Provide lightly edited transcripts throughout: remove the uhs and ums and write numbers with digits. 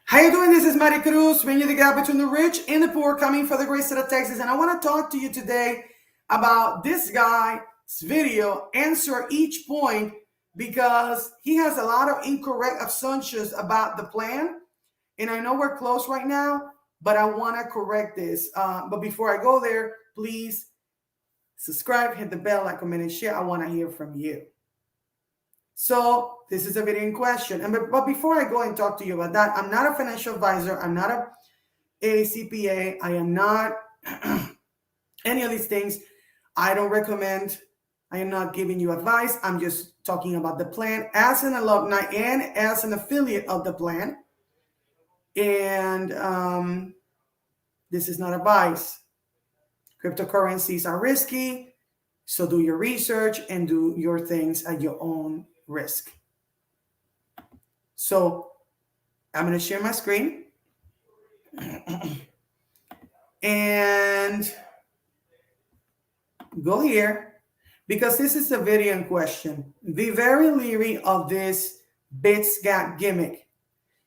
How you doing? This is Mari Cruz, bringing the gap between the rich and the poor, coming for the great state of Texas. And I want to talk to you today about this guy's video, answer each point, because he has a lot of incorrect assumptions about the plan. And I know we're close right now, but I want to correct this. But before I go there, please subscribe, hit the bell, like, comment, and share. I want to hear from you. So this is a video in question. But before I go and talk to you about that, I'm not a financial advisor. I'm not a CPA. I am not any of these things. I don't recommend. I am not giving you advice. I'm just talking about the plan as an alumni and as an affiliate of the plan. And this is not advice. Cryptocurrencies are risky. So do your research and do your things at your own risk. So I'm going to share my screen and go here, because this is the video in question. Be very leery of this Bitsgap gimmick.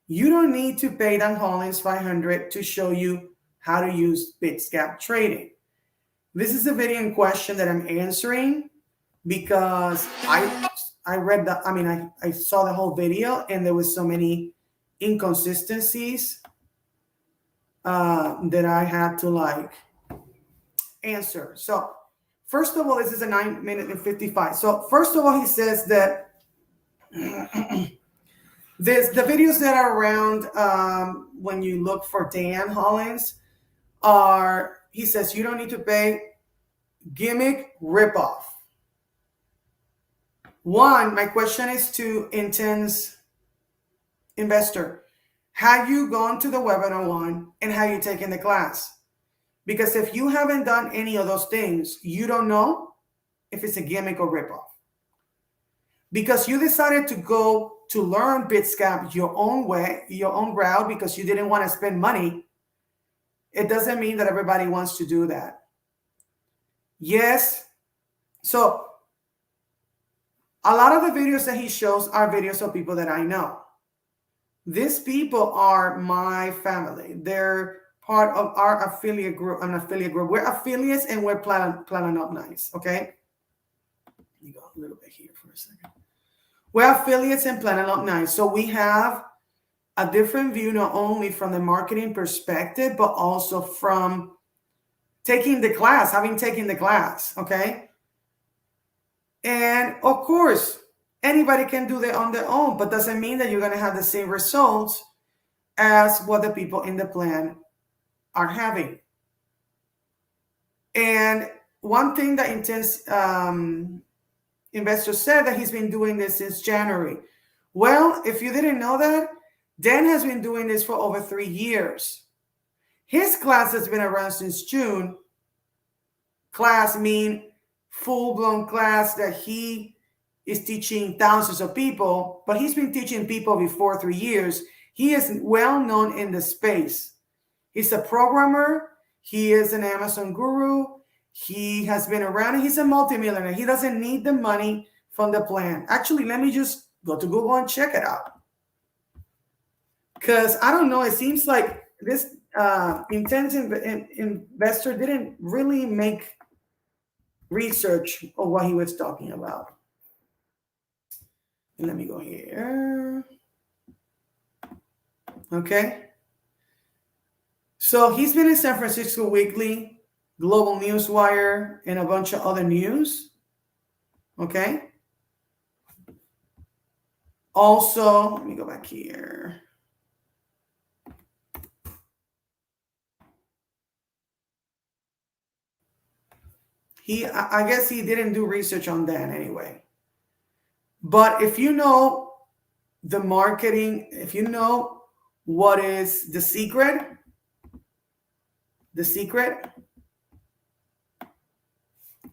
You don't need to pay Dan Hollings $500 to show you how to use Bitsgap trading. This is the video in question that I'm answering because I read that. I mean, I saw the whole video and there was so many inconsistencies that I had to answer. So first of all, this is a 9 minute and 55. So first of all, he says that the videos that are around when you look for Dan Hollings are, he says, you don't need to pay, gimmick, ripoff. One, my question is to intense investor. Have you gone to the webinar one and have you taken the class? Because if you haven't done any of those things, you don't know if it's a gimmick or ripoff. Because you decided to go to learn Bitsgap your own way, your own route, because you didn't want to spend money, it doesn't mean that everybody wants to do that. Yes. So a lot of the videos that he shows are videos of people that I know. These people are my family. They're part of our affiliate group, an affiliate group. We're affiliates and we're plan up nice. Okay. Let me go a little bit here for a second. We're affiliates and plan up nice. So we have a different view, not only from the marketing perspective, but also from taking the class, having taken the class. Okay. And of course, anybody can do that on their own, but doesn't mean that you're going to have the same results as what the people in the plan are having. And one thing that intense investor said, that he's been doing this since January. Well, if you didn't know that, Dan has been doing this for over 3 years. His class has been around since June. Class mean full-blown class that he is teaching thousands of people, but he's been teaching people before 3 years. He is well known in the space. He's a programmer. He is an Amazon guru. He has been around and he's a multimillionaire. He doesn't need the money from the plan. Actually, let me just go to Google and check it out. Because I don't know, it seems like this intense investor didn't really make research of what he was talking about. And let me go here. Okay. So he's been in San Francisco Weekly, Global Newswire, and a bunch of other news. Okay. Also, let me go back here. I guess he didn't do research on that anyway. But if you know the marketing, if you know what is the secret,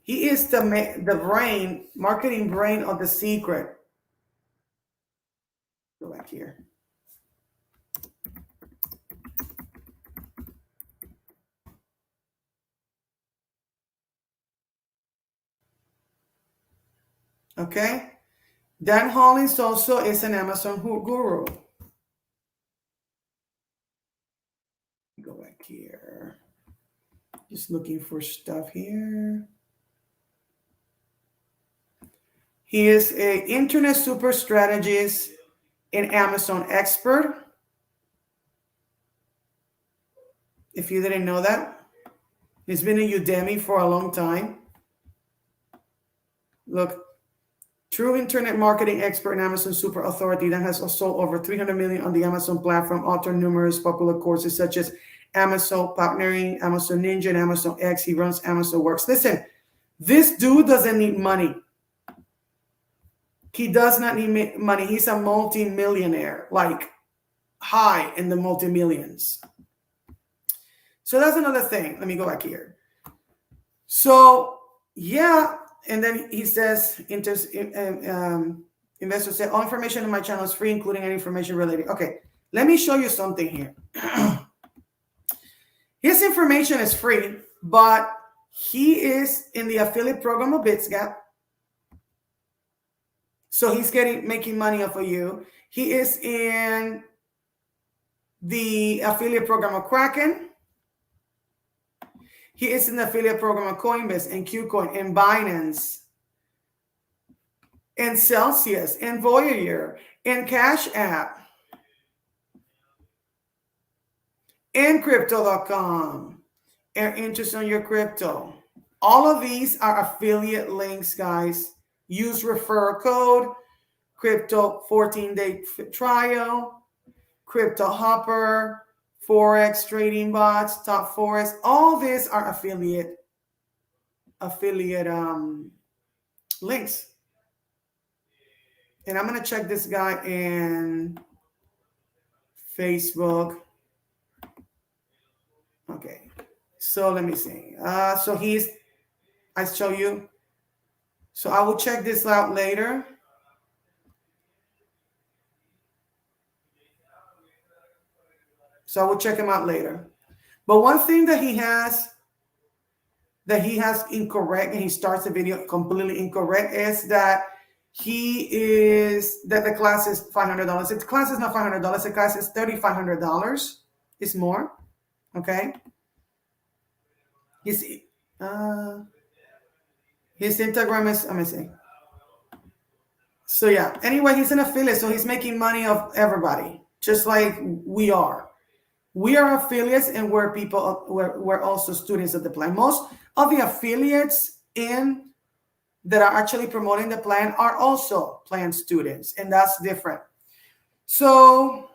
he is the brain, marketing brain of The Secret. Go back here. Okay. Dan Hollings also is an Amazon guru. back here. Just looking for stuff here. He is an internet super strategist and Amazon expert. If you didn't know that, he's been in Udemy for a long time. Look, true internet marketing expert and Amazon super authority that has sold over 300 million on the Amazon platform, authored numerous popular courses such as Amazon Partnering, Amazon Ninja, and Amazon X. He runs Amazon Works. Listen, this dude doesn't need money. He does not need money. He's a multi-millionaire, like high in the multi-millions. So that's another thing. Let me go back here. So, yeah. And then he says, investors say, all information on my channel is free, including any information related. Okay, let me show you something here. His information is free, but he is in the affiliate program of Bitsgap. So he's making money off of you. He is in the affiliate program of Kraken. He is in the affiliate program of Coinbase and KuCoin and Binance and Celsius and Voyager and Cash App and Crypto.com and interest on your crypto. All of these are affiliate links, guys. Use referral code, Crypto 14-day trial, Crypto Hopper, Forex trading bots, Top Forex. All these are affiliate links. And I'm going to check this guy in Facebook. Okay. So let me see. So I show you. So I will check this out later. So I will check him out later. But one thing that he has incorrect, and he starts the video completely incorrect, is that the class is $500. The class is not $500. The class is $3,500. It's more. Okay. His Instagram is, let me see. So yeah, anyway, he's an affiliate, so he's making money off everybody, just like we are. We are affiliates, and we're also students of the plan. Most of the affiliates that are actually promoting the plan are also plan students, and that's different. So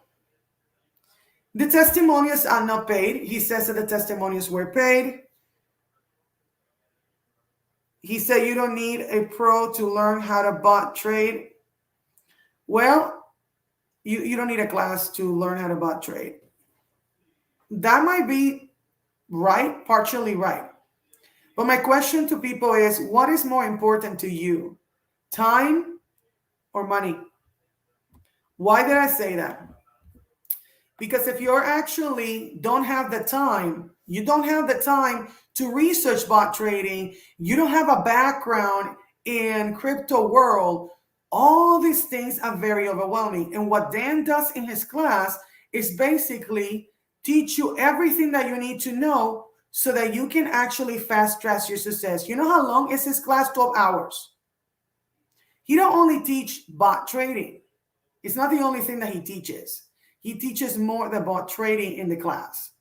the testimonials are not paid. He says that the testimonials were paid. He said you don't need a pro to learn how to bot trade. Well, you don't need a class to learn how to bot trade. That might be right, partially right. But my question to people is, what is more important to you, time or money? Why did I say that? Because if you're actually don't have the time, you don't have the time to research bot trading, you don't have a background in crypto world, all these things are very overwhelming. And what Dan does in his class is basically teach you everything that you need to know so that you can actually fast track your success. You know how long is his class? 12 hours. He don't only teach bot trading. It's not the only thing that he teaches. He teaches more than bot trading in the class.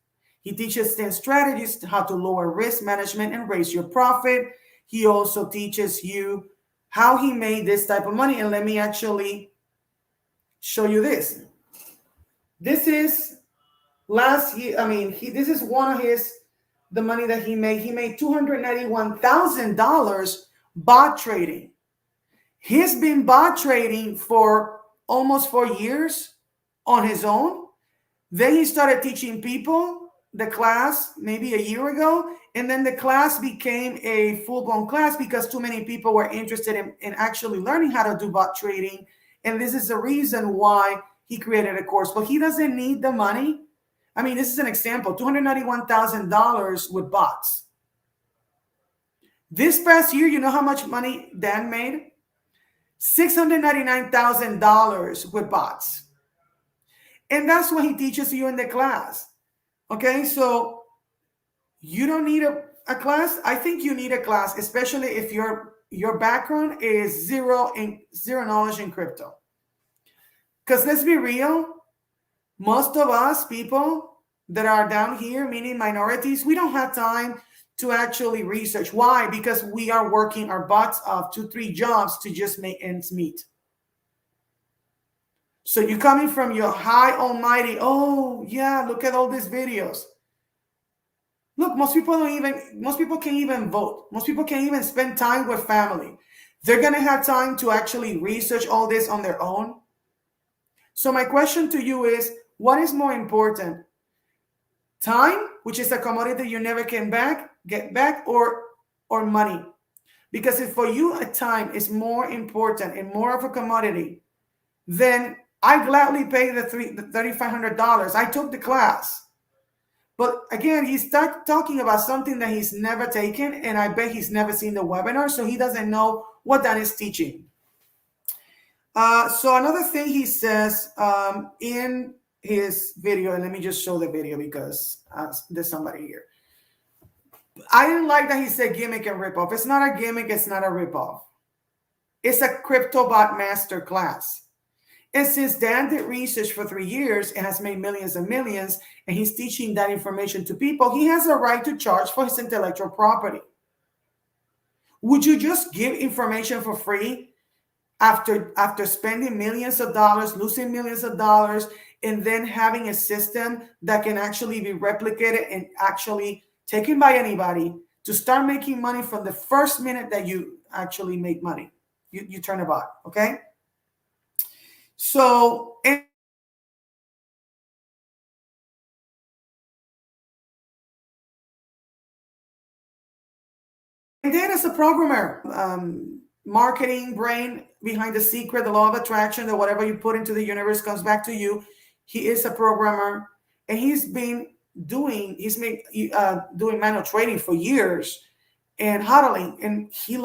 He teaches 10 strategies, how to lower risk management and raise your profit. He also teaches you how he made this type of money. And let me actually show you this. This is last year. I mean, this is one of the money that he made. He made $291,000 bot trading. He's been bot trading for almost 4 years on his own. Then he started teaching people the class maybe a year ago. And then the class became a full-blown class because too many people were interested in actually learning how to do bot trading. And this is the reason why he created a course. But he doesn't need the money. I mean, this is an example, $291,000 with bots. This past year, you know how much money Dan made? $699,000 with bots. And that's what he teaches you in the class. Okay, so you don't need a class. I think you need a class, especially if your background is zero knowledge in crypto. Because let's be real, most of us people that are down here, meaning minorities, we don't have time to actually research. Why? Because we are working our butts off 2-3 jobs to just make ends meet. So you're coming from your high almighty, oh yeah, look at all these videos. Look, most people can't even vote. Most people can't even spend time with family. They're gonna have time to actually research all this on their own. So my question to you is, what is more important? Time, which is a commodity you never can get back, or money? Because if for you a time is more important and more of a commodity, then I gladly pay the $3,500. I took the class. But again, he's talking about something that he's never taken, and I bet he's never seen the webinar, so he doesn't know what that is teaching. So another thing he says in his video, and let me just show the video because there's somebody here. I didn't like that he said gimmick and ripoff. It's not a gimmick. It's not a ripoff. It's a CryptoBot master class. And since Dan did research for 3 years and has made millions and millions, and he's teaching that information to people, he has a right to charge for his intellectual property. Would you just give information for free after spending millions of dollars, losing millions of dollars, and then having a system that can actually be replicated and actually taken by anybody to start making money from the first minute that you actually make money? You turn a bot, okay? So, and then as a programmer, marketing brain behind the secret, the law of attraction, that whatever you put into the universe comes back to you. He is a programmer, and he's been doing manual trading for years and hodling, and he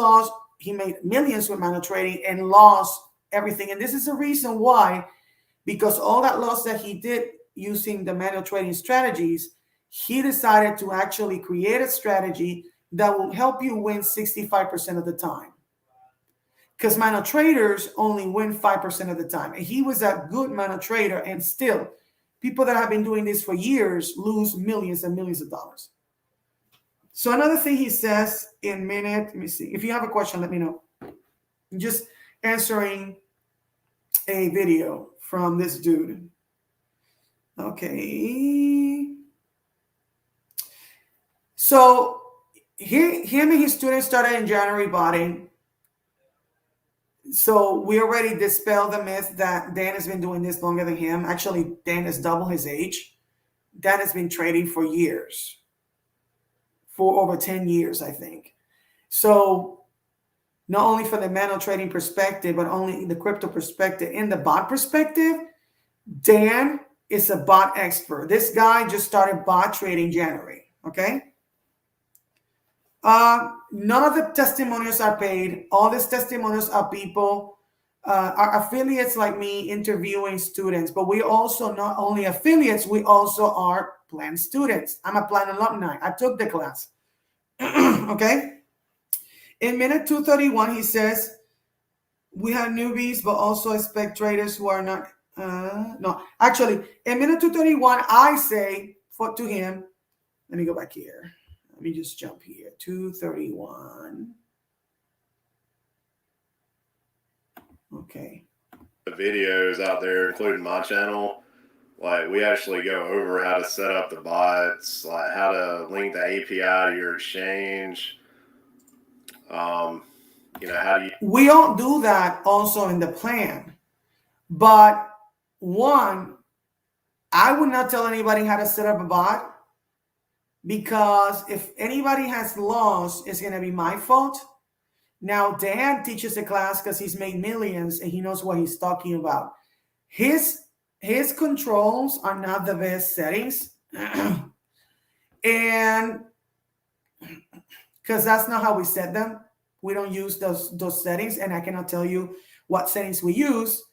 made millions with manual trading and lost everything. And this is the reason why, because all that loss that he did using the manual trading strategies, he decided to actually create a strategy that will help you win 65% of the time. Because manual traders only win 5% of the time. And he was a good manual trader, and still, people that have been doing this for years lose millions and millions of dollars. So another thing he says in minute, let me see. If you have a question, let me know. I'm just answering a video from this dude. Okay. So him and his students started in January botting. So we already dispelled the myth that Dan has been doing this longer than him. Actually, Dan is double his age. Dan has been trading for years, for over 10 years, I think. So not only from the manual trading perspective, but only in the crypto perspective. In the bot perspective, Dan is a bot expert. This guy just started bot trading January, okay? None of the testimonials are paid. All these testimonials are people, are affiliates like me interviewing students. But we also not only affiliates, we also are plan students. I'm a plan alumni. I took the class. Okay? In minute 231, he says, we have newbies, but also expect traders who are not. No, actually, in minute 231, I say to him, let me go back here. Let me just jump here. 231. Okay. The videos out there, including my channel, like we actually go over how to set up the bots, like how to link the API to your exchange. How do you? We don't do that also in the plan. But one, I would not tell anybody how to set up a bot, because if anybody has lost, it's going to be my fault. Now, Dan teaches a class because he's made millions and he knows what he's talking about. His controls are not the best settings. And because that's not how we set them. We don't use those settings, and I cannot tell you what settings we use.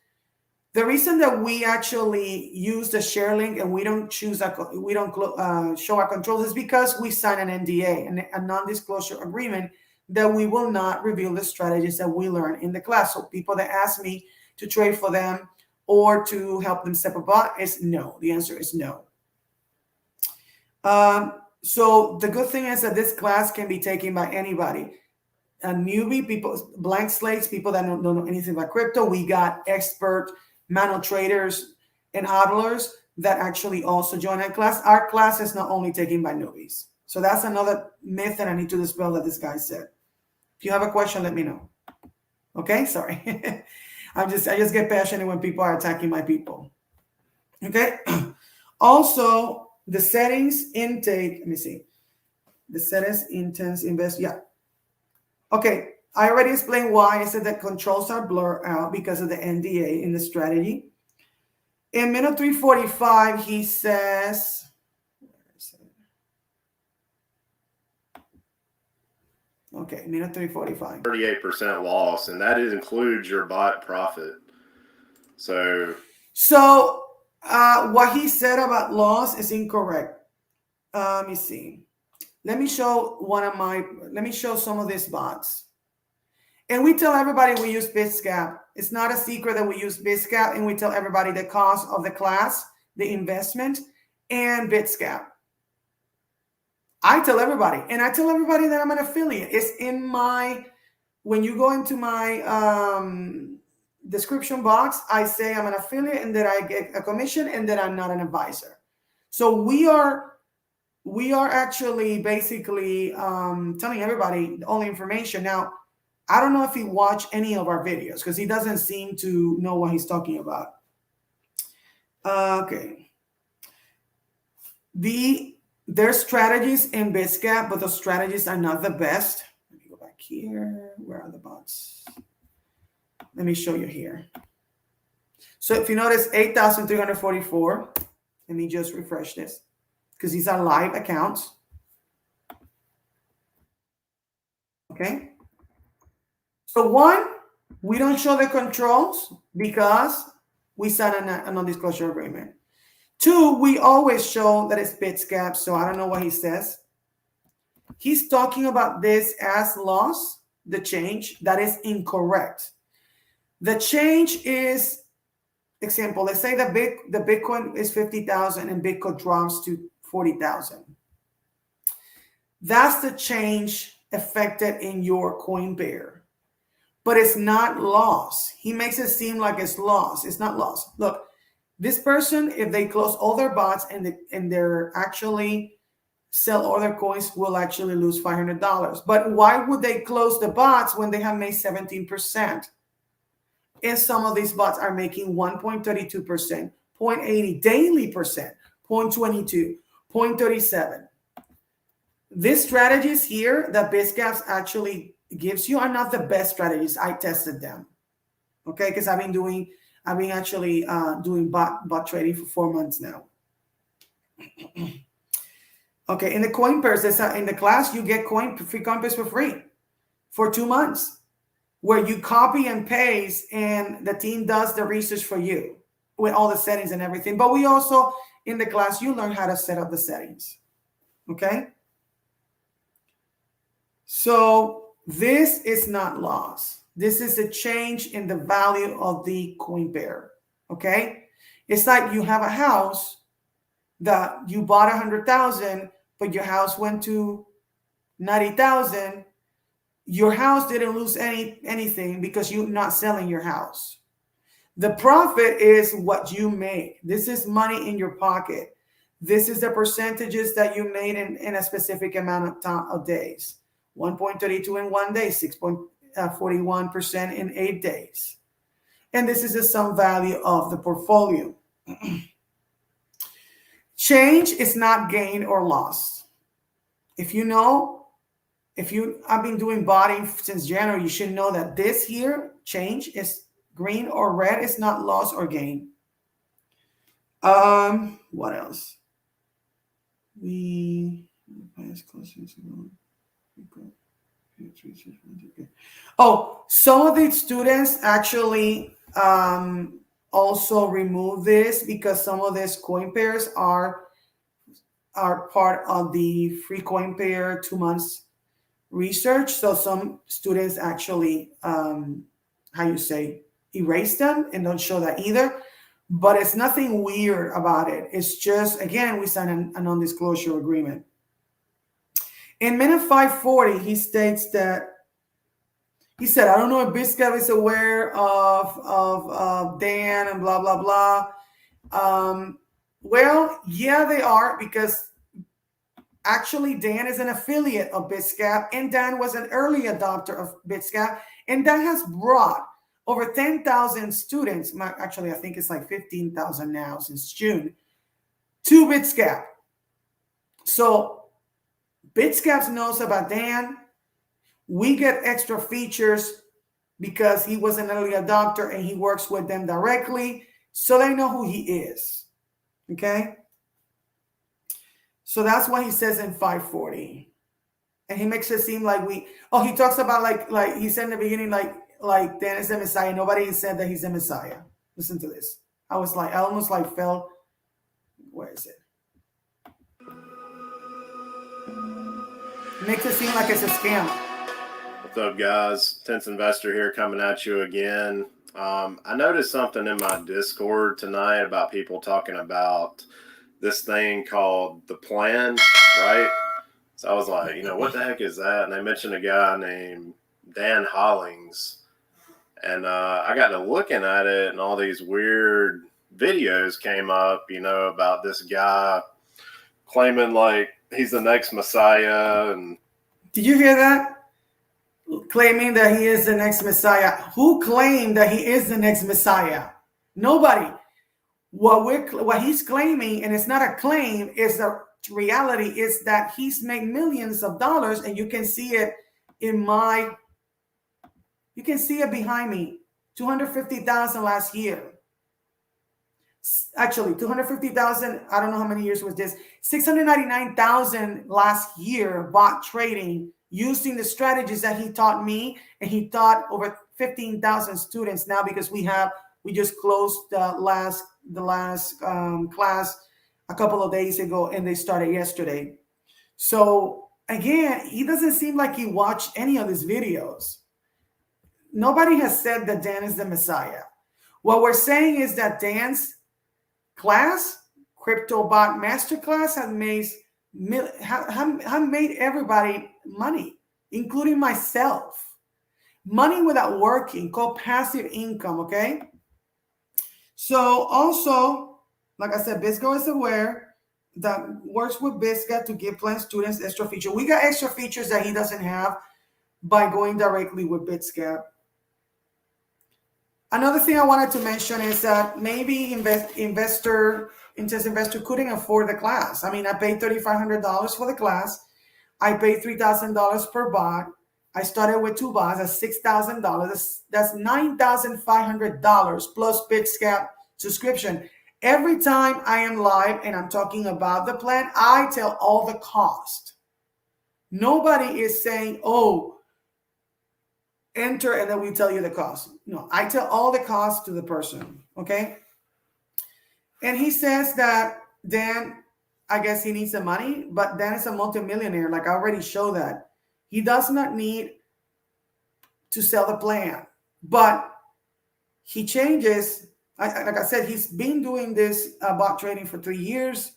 The reason that we actually use the share link and we don't show our controls is because we sign an NDA, a non-disclosure agreement, that we will not reveal the strategies that we learn in the class. So people that ask me to trade for them or to help them set up a bot is no. The answer is no. So the good thing is that this class can be taken by anybody. A newbie, people, blank slates, people that don't know anything about crypto. We got expert manual traders and hodlers that actually also join our class. Our class is not only taken by newbies. So that's another myth that I need to dispel that this guy said. If you have a question, let me know. Okay, sorry. I just get passionate when people are attacking my people. Okay. Also, the settings intake. Let me see. The settings intense invest. Yeah. Okay. I already explained why I said that controls are blurred out because of the NDA in the strategy. In minute 345, he says, okay, minute 345. 38% loss, and that includes your bot profit. So what he said about loss is incorrect. Let me see. Let me show some of these bots. And we tell everybody we use Bitsgap. It's not a secret that we use Bitsgap, and we tell everybody the cost of the class, the investment, and Bitsgap. I tell everybody, and I tell everybody that I'm an affiliate. It's in my, when you go into my description box, I say I'm an affiliate and that I get a commission and that I'm not an advisor. So we are actually basically telling everybody all the information. Now, I don't know if he watched any of our videos because he doesn't seem to know what he's talking about. Okay. There's strategies in Bitsgap, but the strategies are not the best. Let me go back here. Where are the bots? Let me show you here. So if you notice 8,344, let me just refresh this because these are live accounts. Okay. So one, we don't show the controls because we signed a non-disclosure agreement. Two, we always show that it's Bitsgap, so I don't know what he says. He's talking about this as loss, the change. That is incorrect. The change is, example, let's say the Bitcoin is 50,000 and Bitcoin drops to 40,000. That's the change affected in your coin pair. But it's not loss. He makes it seem like it's loss. It's not loss. Look, this person, if they close all their bots and they're actually sell all their coins, will actually lose $500. But why would they close the bots when they have made 17%? And some of these bots are making 1.32%, 0.80 daily percent, 0.22, 0.37. These strategies here that Bitsgap actually gives you are not the best strategies. I tested them, okay, because I've been actually doing bot trading for 4 months now. Okay, in the coin pairs, in the class, you get free coin pairs for free for 2 months, where you copy and paste, and the team does the research for you with all the settings and everything. But we also, in the class, you learn how to set up the settings. Okay, so this is not loss. This is a change in the value of the coin pair. Okay, it's like you have a house that you bought 100,000, but your house went to 90,000. Your house didn't lose anything because you're not selling your house. The profit is what you make. This is money in your pocket. This is the percentages that you made in a specific amount of time of days. 1.32 in 1 day, 6.41% in 8 days. And this is the sum value of the portfolio. Change is not gain or loss. I've been doing botting since January, you should know that this here, change, is green or red, is not loss or gain. What else? Oh, some of the students actually also remove this because some of these coin pairs are part of the free coin pair 2 months research. So some students actually, how you say, erase them and don't show that either. But it's nothing weird about it. It's just, again, we signed a non-disclosure agreement. In minute 540, he states that, he said, I don't know if Bitsgap is aware of Dan and blah, blah, blah. Well, yeah, they are, because actually Dan is an affiliate of Bitsgap, and Dan was an early adopter of Bitsgap, and that has brought over 10,000 students, actually I think it's like 15,000 now since June, to Bitsgap. So Bitsgap knows about Dan. We get extra features because he was an early adopter and he works with them directly, so they know who he is. Okay? So that's what he says in 540. And he makes it seem like he talks about like he said in the beginning, like Dan is the Messiah. Nobody said that he's the Messiah. Listen to this. I almost fell. Where is it? Makes it seem like it's a scam. What's up, guys? Tense Investor here, coming at you again. I noticed something in my Discord tonight about people talking about this thing called the plan, right? So I was like, what the heck is that? And they mentioned a guy named Dan Hollings. And I got to looking at it, and all these weird videos came up, about this guy claiming like he's the next Messiah. And did you hear that? Claiming that he is the next Messiah. Who claimed that he is the next Messiah? Nobody. What he's claiming, and it's not a claim, is the reality, is that he's made millions of dollars, and you can see it you can see it behind me. 250,000 last year. Actually, 250,000, I don't know how many years was this. 699,000 last year bot trading using the strategies that he taught me, and he taught over 15,000 students now, because we just closed the last class a couple of days ago, and they started yesterday. So again, he doesn't seem like he watched any of these videos. Nobody has said that Dan is the Messiah. What we're saying is that Dan's class, Crypto Bot Masterclass, have made everybody money, including myself. Money without working, called passive income, okay? So also, like I said, Bitsgap is aware, that works with Bitsgap to give plan students extra features. We got extra features that he doesn't have by going directly with Bitsgap. Another thing I wanted to mention is that maybe intense investor couldn't afford the class. I mean, I paid $3,500 for the class. I paid $3,000 per bot. I started with 2 bots. That's $6,000. That's $9,500 plus Bitsgap subscription. Every time I am live and I'm talking about the plan, I tell all the cost. Nobody is saying, oh, enter and then we tell you the cost. No, I tell all the costs to the person, okay? And he says that Dan, I guess he needs the money, but Dan is a multimillionaire. Like I already showed that. He does not need to sell the plan, but he changes. Like I said, he's been doing this bot trading for 3 years.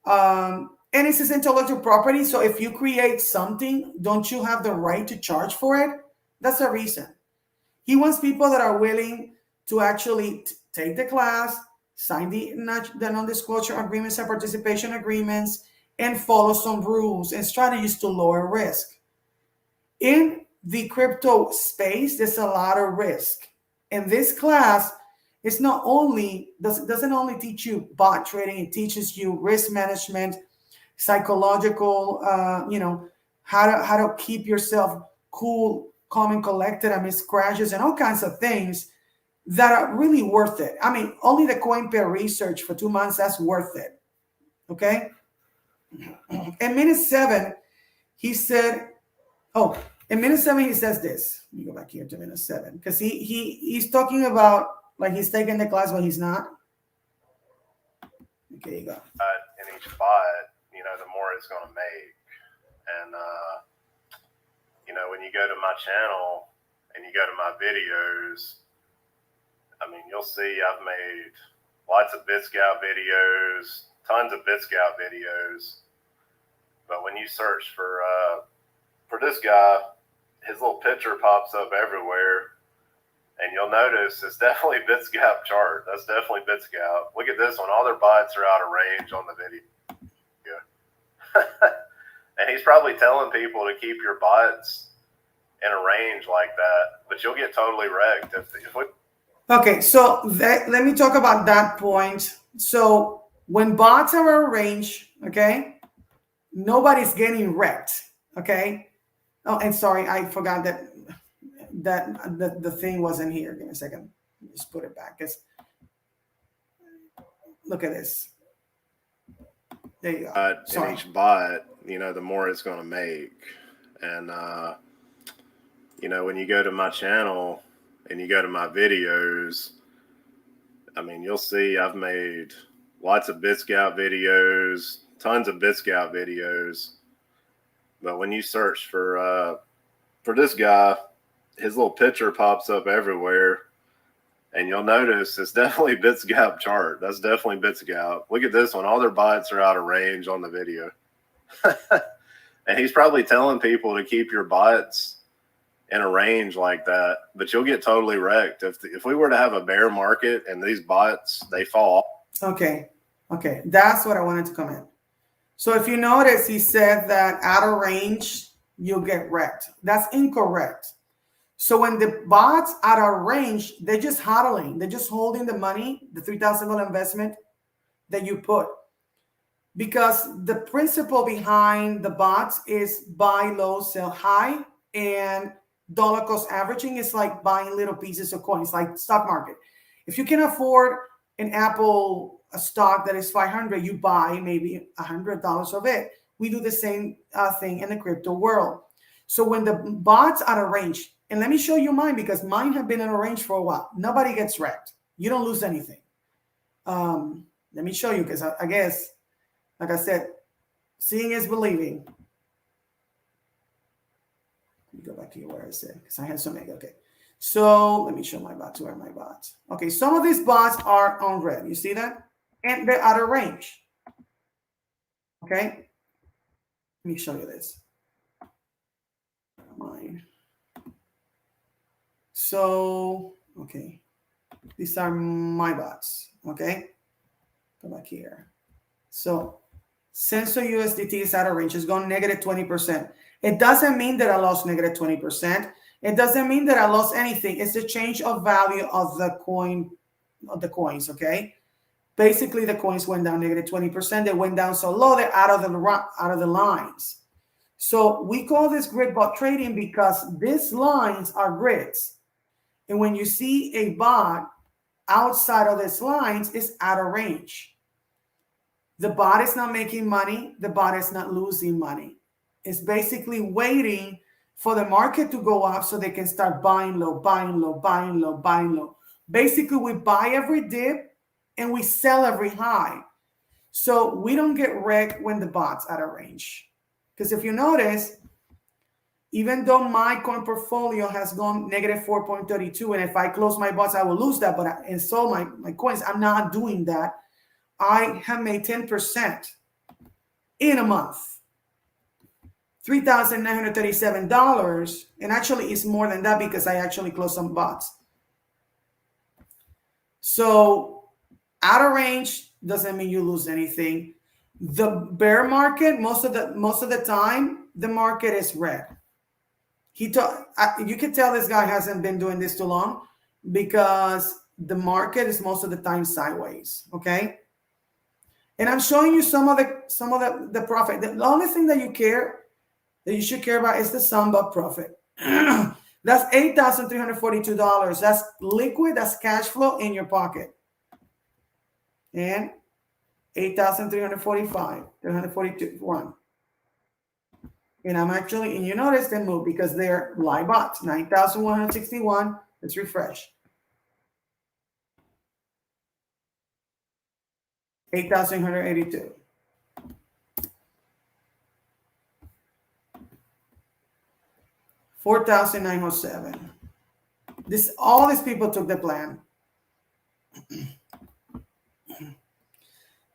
And it's his intellectual property. So if you create something, don't you have the right to charge for it? That's the reason. He wants people that are willing to actually take the class, sign the non-disclosure agreements and participation agreements, and follow some rules and strategies to lower risk. In the crypto space, there's a lot of risk. And this class doesn't only teach you bot trading, it teaches you risk management, psychological, how to keep yourself cool, calm, and collected amidst crashes, and all kinds of things that are really worth it. I mean, only the coin pair research for 2 months, that's worth it. Okay. In minute 7, he said, in minute 7, he says this. Let me go back here to minute 7, because he's talking about Like he's taking the class, but he's not. Okay, you go. In each bot, the more it's going to make. And, when you go to my channel and you go to my videos, you'll see I've made lots of Bitsgap videos, tons of Bitsgap videos. But when you search for this guy, his little picture pops up everywhere. And you'll notice it's definitely Bitsgap chart. That's definitely Bitsgap. Look at this one. All their bots are out of range on the video. And he's probably telling people to keep your bots in a range like that, but you'll get totally wrecked. Okay, so let me talk about that point. So when bots are out of range, okay, nobody's getting wrecked, okay? Oh, and sorry, I forgot that the thing wasn't here. Give me a second. Just put it back. Look at this. There you go. In each bot, the more it's going to make. And, when you go to my channel and you go to my videos, you'll see I've made lots of Bitsgap videos, tons of Bitsgap videos. But when you search for this guy, his little picture pops up everywhere. And you'll notice it's definitely Bitsgap chart. That's definitely Bitsgap. Look at this one. All their bots are out of range on the video. And he's probably telling people to keep your bots in a range like that, but you'll get totally wrecked. If we were to have a bear market and these bots, they fall. Okay. That's what I wanted to comment. So if you notice, he said that out of range, you'll get wrecked. That's incorrect. So when the bots out of range, they're just hodling. They're just holding the money, the $3,000 investment that you put. Because the principle behind the bots is buy low, sell high, and dollar cost averaging is like buying little pieces of coins, like stock market. If you can afford an Apple stock that is 500, you buy maybe $100 of it. We do the same thing in the crypto world. So when the bots out of range, and let me show you mine because mine have been in a range for a while. Nobody gets wrecked. You don't lose anything. Let me show you because I guess, like I said, seeing is believing. Let me go back to where I said, because I had so many. Okay. So let me show my bots. Where are my bots? Okay. Some of these bots are on red. You see that? And they're out of range. Okay. Let me show you this. Mine. So, okay. These are my bots. Okay. Go back here. So Sensor USDT is out of range. It's gone negative 20%. It doesn't mean that I lost negative 20%. It doesn't mean that I lost anything. It's the change of value of the coin, of the coins, okay? Basically, the coins went down negative 20%. They went down so low, they're out of the lines. So we call this grid bot trading because these lines are grids. And when you see a bot outside of these lines, it's out of range. The bot is not making money. The bot is not losing money. It's basically waiting for the market to go up so they can start buying low, buying low, buying low, buying low. Basically, we buy every dip and we sell every high. So we don't get wrecked when the bot's out of range. Because if you notice, even though my coin portfolio has gone negative 4.32, and if I close my bots, I will lose that, but and sold my coins, I'm not doing that. I have made 10% in a month, $3,937. And actually, it's more than that because I actually closed some bots. So out of range doesn't mean you lose anything. The bear market, most of the time, the market is red. You can tell this guy hasn't been doing this too long because the market is most of the time sideways. Okay. And I'm showing you some of the profit. The only thing that you should care about is the sum of profit. That's $8,342. That's liquid, that's cash flow in your pocket. And 8,345, 342. And I'm actually, and you notice they move because they're live bots. 9,161. Let's refresh. 8,182. $4,907. All these people took the plan.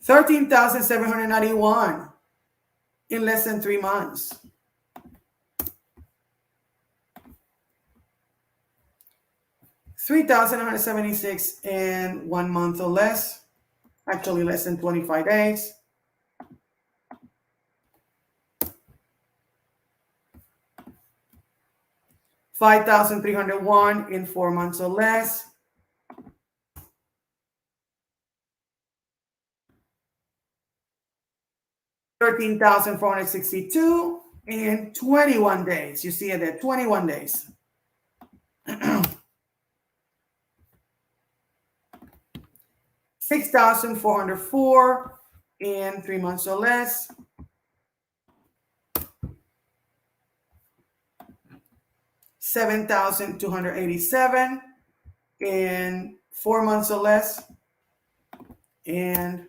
13,791 in less than 3 months. 3,176 in 1 month or less. Actually, less than 25 days. 5,301 in 4 months or less. 13,462 in 21 days. You see it there, 21 days. 6,404 in 3 months or less. 7,287 in 4 months or less. And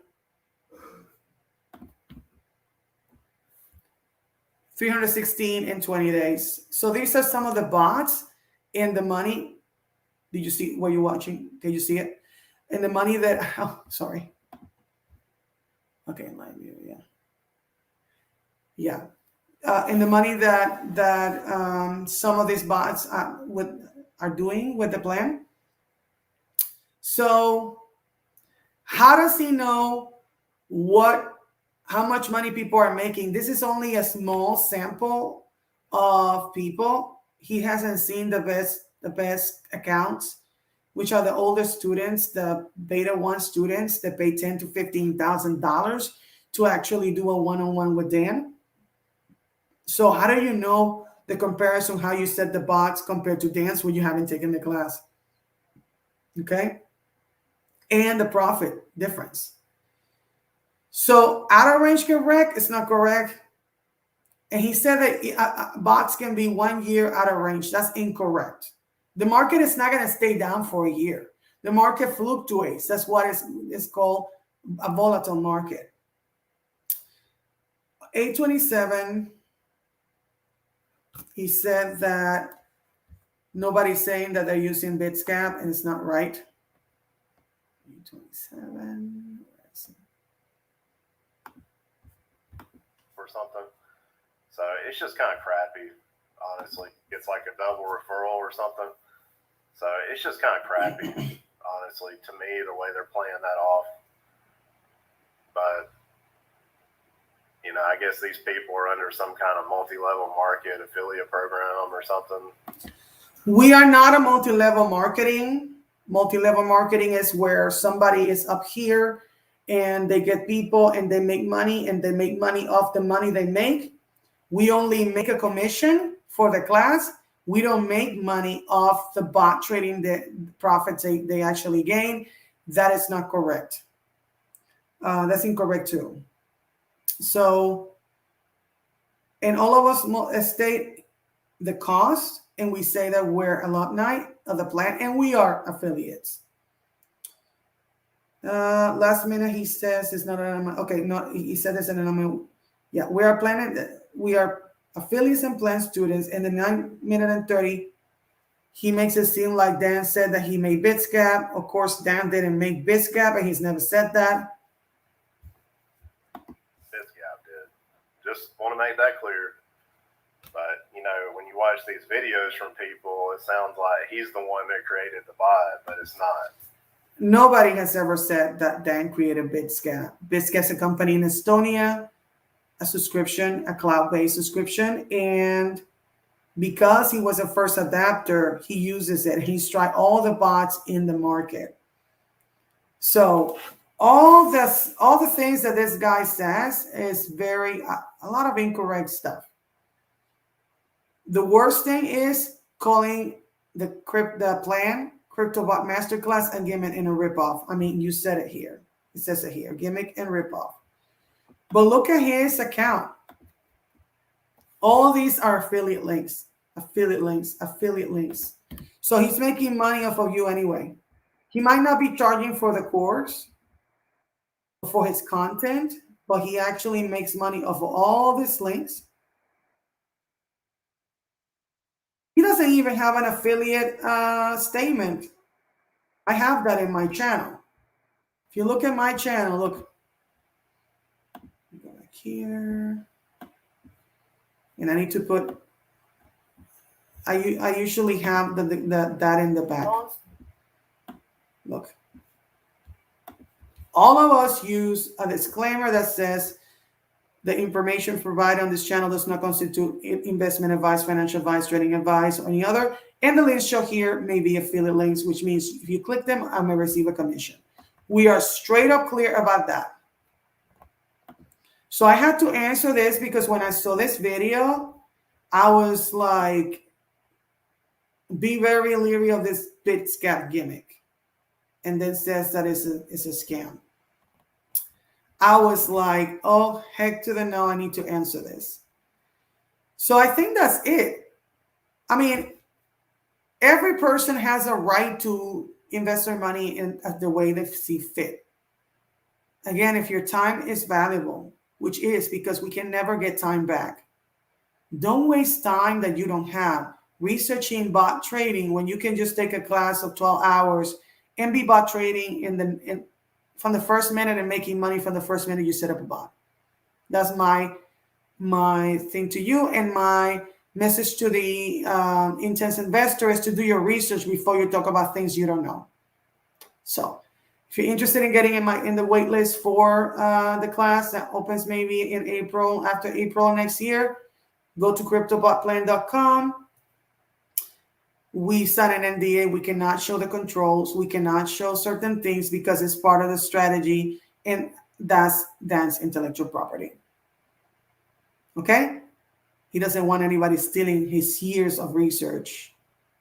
316 in 20 days. So these are some of the bots and the money. Did you see what you're watching? Can you see it? And the money that, oh, sorry. Okay, live view, yeah. Yeah. And the money that some of these bots are doing with the plan. So how does he know how much money people are making? This is only a small sample of people. He hasn't seen the best accounts, which are the older students, the beta 1 students that pay $10,000 to $15,000 to actually do a one-on-one with Dan. So how do you know the comparison, how you set the bots compared to Dan's when you haven't taken the class? Okay. And the profit difference. So out of range correct, it's not correct. And he said that bots can be 1 year out of range. That's incorrect. The market is not going to stay down for a year. The market fluctuates. That's what is called a volatile market. 827, he said that nobody's saying that they're using Bitsgap, and it's not right. 827. Or something. So it's just kind of crappy, honestly. It's like a double referral or something. So it's just kind of crappy, honestly, to me, the way they're playing that off. But, you know, I guess these people are under some kind of multi-level market affiliate program or something. We are not a multi-level marketing. Multi-level marketing is where somebody is up here and they get people and they make money, and they make money off the money they make. We only make a commission for the class. We don't make money off the bot trading, the profits they actually gain. That is not correct. That's incorrect too. So, and all of us state the cost, and we say that we're alumni of the plan and we are affiliates. Last minute he says it's not an, okay, no, he said it's an anomaly. Yeah, we are affiliates and plan students. In the 9 minute and 30, he makes it seem like Dan said that he made Bitsgap. Of course, Dan didn't make Bitsgap, and he's never said that. Bitsgap did. Just want to make that clear. But, you know, when you watch these videos from people, it sounds like he's the one that created the bot, but it's not. Nobody has ever said that Dan created Bitsgap. Bitsgap's a company in Estonia, a subscription, a cloud-based subscription. And because he was a first adapter, he uses it. He's tried all the bots in the market. So all the things that this guy says is a lot of incorrect stuff. The worst thing is calling the plan CryptoBot Masterclass a gimmick and a ripoff. I mean, you said it here. It says it here, gimmick and ripoff. But look at his account. All these are affiliate links, affiliate links, affiliate links. So he's making money off of you anyway. He might not be charging for the course. for his content, but he actually makes money off of all these links. He doesn't even have an affiliate statement. I have that in my channel. If you look at my channel, look, go back here, and I need to put. I usually have that in the back. Look, all of us use a disclaimer that says the information provided on this channel does not constitute investment advice, financial advice, trading advice, or any other. And the links shown here may be affiliate links, which means if you click them, I may receive a commission. We are straight up clear about that. So I had to answer this because when I saw this video, I was like, be very leery of this Bitsgap gimmick. And then says that it's a scam. I was like, oh, heck to the no, I need to answer this. So I think that's it. I mean, every person has a right to invest their money in the way they see fit. Again, if your time is valuable, which is because we can never get time back, don't waste time that you don't have researching bot trading when you can just take a class of 12 hours and be bot trading from the first minute and making money from the first minute you set up a bot. That's my thing to you, and my message to the intense investor is to do your research before you talk about things you don't know. So if you're interested in getting in the wait list for the class that opens maybe in April, after April next year, go to cryptobotplan.com. We sign an NDA. We cannot show the controls. We cannot show certain things because it's part of the strategy, and that's Dan's intellectual property. Okay? He doesn't want anybody stealing his years of research,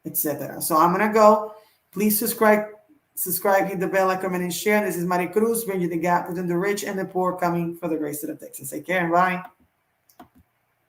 etc. So I'm gonna go. Please subscribe, hit the bell, comment, and share. This is Mari Cruz, bringing the gap between the rich and the poor, coming for the great state of Texas. Take care and bye.